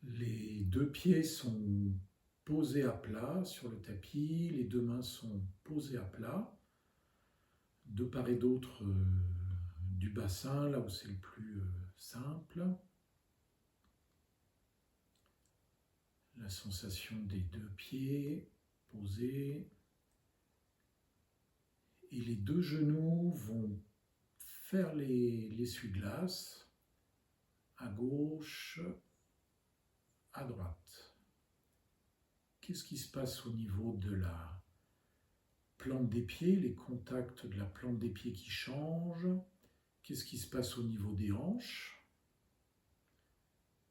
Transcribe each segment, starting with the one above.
Les deux pieds sont posés à plat sur le tapis, les deux mains sont posées à plat, de part et d'autre du bassin, là où c'est le plus simple. La sensation des deux pieds posés. Et les deux genoux vont faire l'essuie-glace à gauche, à droite. Qu'est-ce qui se passe au niveau de la plante des pieds, les contacts de la plante des pieds qui changent? Qu'est-ce qui se passe au niveau des hanches?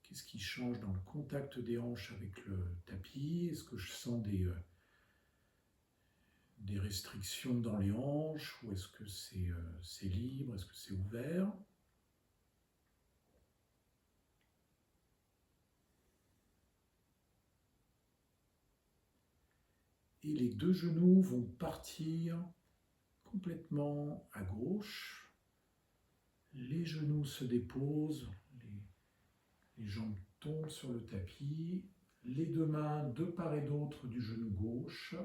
Qu'est-ce qui change dans le contact des hanches avec le tapis? Est-ce que je sens des restrictions dans les hanches ou est-ce que c'est libre? Est-ce que c'est ouvert? Et les deux genoux vont partir complètement à gauche. Les genoux se déposent, les jambes tombent sur le tapis. Les deux mains de part et d'autre du genou gauche.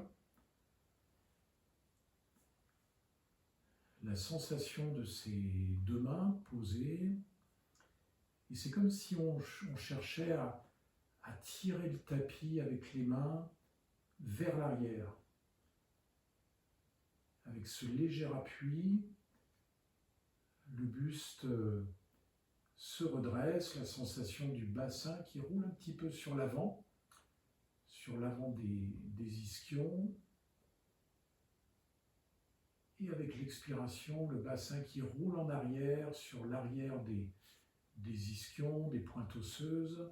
La sensation de ces deux mains posées. Et c'est comme si on cherchait à tirer le tapis avec les mains vers l'arrière. Avec ce léger appui, le buste se redresse, la sensation du bassin qui roule un petit peu sur l'avant des ischions. Et avec l'expiration, le bassin qui roule en arrière sur l'arrière des ischions, des pointes osseuses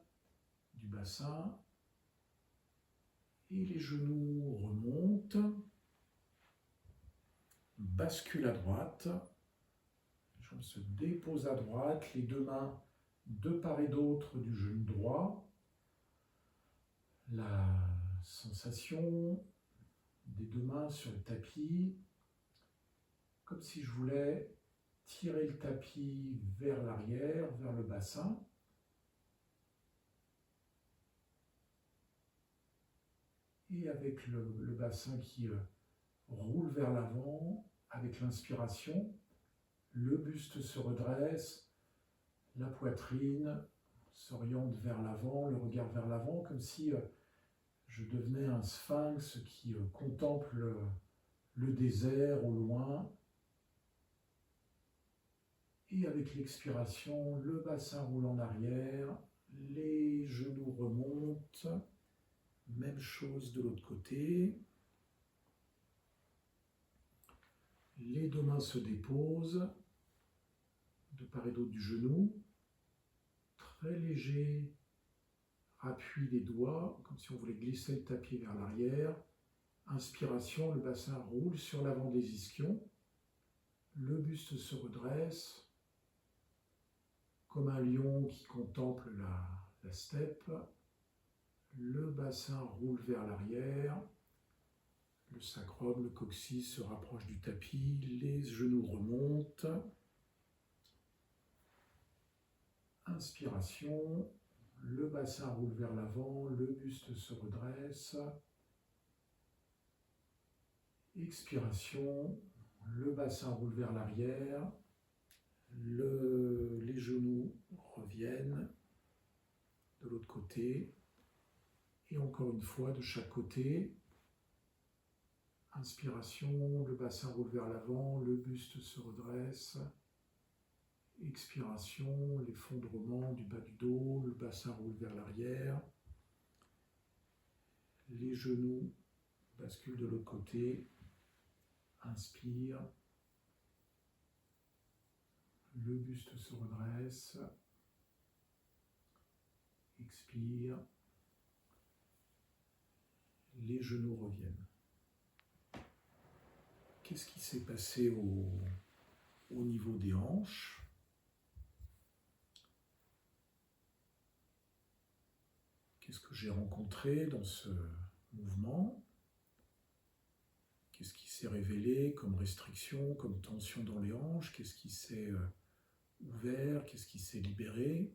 du bassin. Et les genoux remontent, basculent à droite, les jambes se déposent à droite, les deux mains de part et d'autre du genou droit. La sensation des deux mains sur le tapis, comme si je voulais tirer le tapis vers l'arrière, vers le bassin. Et avec le bassin qui roule vers l'avant, avec l'inspiration, le buste se redresse, la poitrine s'oriente vers l'avant, le regard vers l'avant, comme si je devenais un sphinx qui contemple le désert au loin. Et avec l'expiration, le bassin roule en arrière, les genoux remontent. Même chose de l'autre côté. Les deux mains se déposent de part et d'autre du genou. Très léger appui des doigts, comme si on voulait glisser le tapis vers l'arrière. Inspiration, le bassin roule sur l'avant des ischions. Le buste se redresse, comme un lion qui contemple la steppe. Le bassin roule vers l'arrière, le sacrum, le coccyx se rapproche du tapis, les genoux remontent. Inspiration, le bassin roule vers l'avant, le buste se redresse. Expiration, le bassin roule vers l'arrière, les genoux reviennent de l'autre côté. Et encore une fois, de chaque côté, inspiration, le bassin roule vers l'avant, le buste se redresse. Expiration, l'effondrement du bas du dos, le bassin roule vers l'arrière. Les genoux basculent de l'autre côté. Inspire. Le buste se redresse. Expire. Les genoux reviennent. Qu'est-ce qui s'est passé au niveau des hanches? Qu'est-ce que j'ai rencontré dans ce mouvement? Qu'est-ce qui s'est révélé comme restriction, comme tension dans les hanches? Qu'est-ce qui s'est ouvert? Qu'est-ce qui s'est libéré?